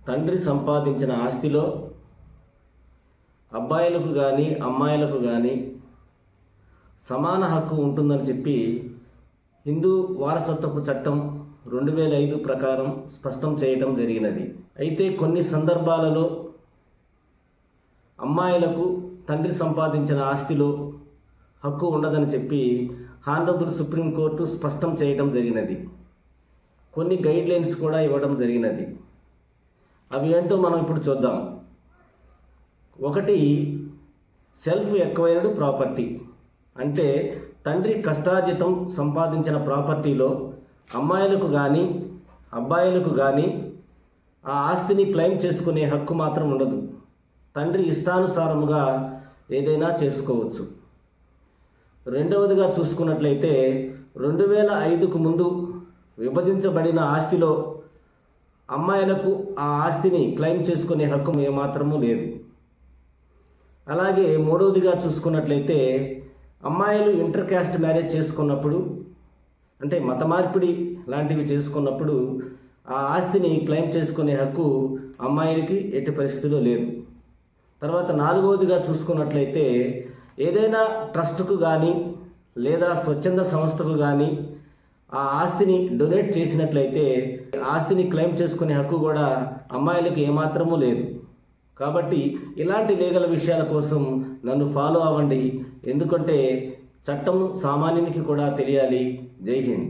తండ్రి సంపాదించిన ఆస్తిలో అబ్బాయిలకు కానీ అమ్మాయిలకు కానీ సమాన హక్కు ఉంటుందని చెప్పి హిందూ వారసత్వపు చట్టం 2005 ప్రకారం స్పష్టం చేయటం జరిగినది. అయితే కొన్ని సందర్భాలలో అమ్మాయిలకు తండ్రి సంపాదించిన ఆస్తిలో హక్కు ఉండదని చెప్పి హానరబుల్ సుప్రీంకోర్టు స్పష్టం చేయటం జరిగినది. కొన్ని గైడ్లైన్స్ కూడా ఇవ్వడం జరిగినది. అవి ఏంటో మనం ఇప్పుడు చూద్దాం. ఒకటి, సెల్ఫ్ ఎక్వైర్డ్ ప్రాపర్టీ, అంటే తండ్రి కష్టార్జితం సంపాదించిన ప్రాపర్టీలో అమ్మాయిలకు కానీ అబ్బాయిలకు కానీ ఆ ఆస్తిని క్లెయిమ్ చేసుకునే హక్కు మాత్రం ఉండదు. తండ్రి ఇష్టానుసారముగా ఏదైనా చేసుకోవచ్చు. రెండవదిగా చూసుకున్నట్లయితే 2005కు ముందు విభజించబడిన ఆస్తిలో అమ్మాయిలకు ఆ ఆస్తిని క్లెయిమ్ చేసుకునే హక్కు ఏమాత్రమూ లేదు. అలాగే మూడవదిగా చూసుకున్నట్లయితే అమ్మాయిలు ఇంటర్ క్యాస్ట్ మ్యారేజ్ చేసుకున్నప్పుడు, అంటే మత మార్పిడి లాంటివి చేసుకున్నప్పుడు ఆ ఆస్తిని క్లెయిమ్ చేసుకునే హక్కు అమ్మాయిలకి ఎట్టి పరిస్థితిలో లేదు. తర్వాత నాలుగవదిగా చూసుకున్నట్లయితే ఏదైనా ట్రస్ట్కు కానీ లేదా స్వచ్ఛంద సంస్థకు కానీ ఆ ఆస్తిని డొనేట్ చేసినట్లయితే ఆస్తిని క్లెయిమ్ చేసుకునే హక్కు కూడా అమ్మాయిలకు ఏమాత్రమూ లేదు. కాబట్టి ఇలాంటి లీగల్ విషయాల కోసం నన్ను ఫాలో అవ్వండి. ఎందుకంటే చట్టం సామాన్యునికి కూడా తెలియాలి. జై హింద్.